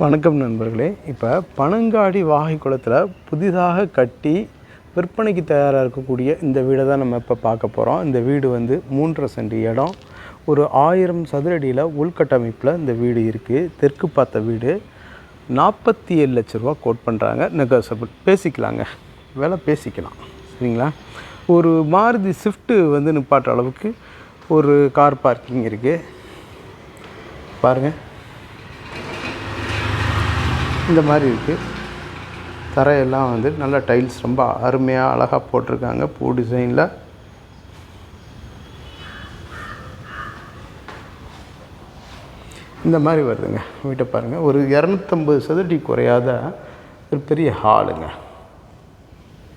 வணக்கம் நண்பர்களே. இப்போ பனங்காடி வாகைக்குளத்தில் புதிதாக கட்டி விற்பனைக்கு தயாராக இருக்கக்கூடிய இந்த வீடை தான் நம்ம இப்போ பார்க்க போகிறோம். இந்த வீடு வந்து 3.5 சென்ட் இடம், ஒரு 1000 சதுர அடியில் உள்கட்டமைப்பில் இந்த வீடு இருக்குது. தெற்கு பார்த்த வீடு. 47 லட்ச ரூபா கோட் பண்ணுறாங்க. நெகோசியபிள் பேசிக்கலாங்க, விலை பேசிக்கலாம், சரிங்களா. ஒரு மாருதி ஸ்விஃப்ட்டு வந்து நிப்பாட்டுற அளவுக்கு ஒரு கார் பார்க்கிங் இருக்குது பாருங்கள். இந்த மாதிரி இருக்குது. தரையெல்லாம் வந்து நல்ல டைல்ஸ் ரொம்ப அருமையாக அழகாக போட்டிருக்காங்க பூ டிசைனில். இந்த மாதிரி வருதுங்க வீட்டை பாருங்கள். ஒரு 250 சதுரடி குறையாத ஒரு பெரிய ஹாலுங்க,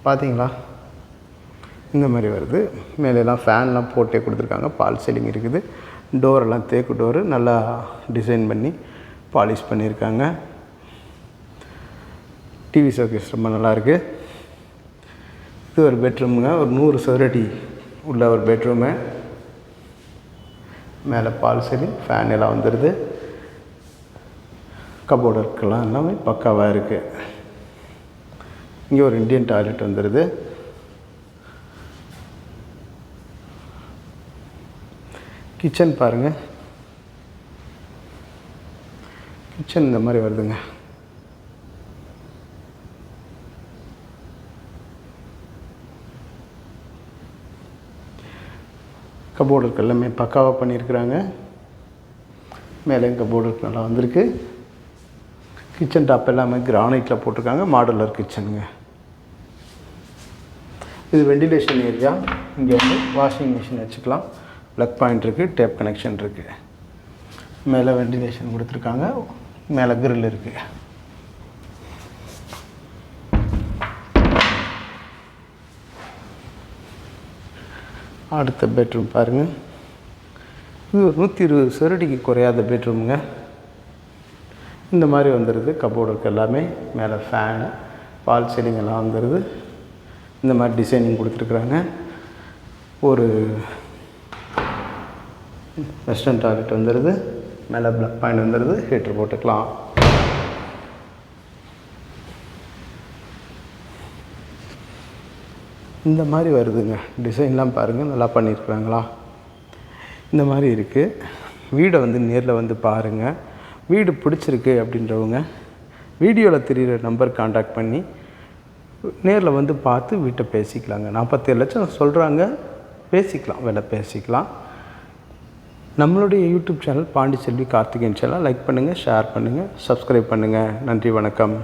பார்த்தீங்களா. இந்த மாதிரி வருது. மேலெல்லாம் ஃபேன்லாம் போட்டே கொடுத்துருக்காங்க. பால் சீலிங் இருக்குது. டோரெல்லாம் தேக்கு டோரு நல்லா டிசைன் பண்ணி பாலிஷ் பண்ணியிருக்காங்க. டிவி ஷோகேஸ் ரொம்ப நல்லாயிருக்கு. இது ஒரு பெட்ரூமுங்க, ஒரு 100 சதுரடி உள்ள ஒரு பெட்ரூமு. மேலே பால் சீலிங், ஃபேன் எல்லாம் வந்துடுது. கபோர்டு ஒர்க்கெல்லாம் எல்லாமே பக்காவாக இருக்குது. இங்கே ஒரு இண்டியன் டாய்லெட் வந்துடுது. கிச்சன் பாருங்கள். கிச்சன் இந்த மாதிரி வருதுங்க. கபோர்டு எல்லாமே பக்காவாக பண்ணியிருக்கிறாங்க. மேலே கபோர்டு நல்லா வந்திருக்கு. கிச்சன் டாப் எல்லாமே கிரானைட்டில் போட்டிருக்காங்க. மாடுலர் கிச்சனுங்க. இது வெண்டிலேஷன் ஏரியா. இங்கே வந்து வாஷிங் மிஷின் வச்சுக்கலாம். ப்ளக் பாயிண்ட் இருக்குது, டேப் கனெக்ஷன் இருக்குது. மேலே வெண்டிலேஷன் கொடுத்துருக்காங்க. மேலே கிரில் இருக்குது. அடுத்த பெட்ரூம் பாருங்கள். இது ஒரு 120 சதுரடிக்கு குறையாத பெட்ரூமுங்க. இந்த மாதிரி வந்துடுது. கபோர்டுக்கு எல்லாமே மேலே ஃபேனு, பால் சீலிங் எல்லாம் வந்துடுது. இந்த மாதிரி டிசைனிங் கொடுத்துருக்குறாங்க. ஒரு வெஸ்டர்ன் டாய்லெட் வந்துடுது. மேலே ப்ளக் பாயிண்ட் வந்துடுது. ஹீட்ரு போட்டுக்கலாம். இந்த மாதிரி வருதுங்க. டிசைன்லாம் பாருங்கள், நல்லா பண்ணியிருக்குறாங்களா. இந்த மாதிரி இருக்குது. வீடை வந்து நேரில் வந்து பாருங்கள். வீடு பிடிச்சிருக்கு அப்படின்றவங்க வீடியோவில் தெரிகிற நம்பர் காண்டாக்ட் பண்ணி நேரில் வந்து பார்த்து வீட்டை பேசிக்கலாங்க. 47 லட்சம் சொல்கிறாங்க, பேசிக்கலாம், விலை பேசிக்கலாம். நம்மளுடைய YouTube channel Pandiselvi Karthikeyan channel like பண்ணுங்கள், ஷேர் பண்ணுங்கள், சப்ஸ்கிரைப் பண்ணுங்கள். நன்றி, வணக்கம்.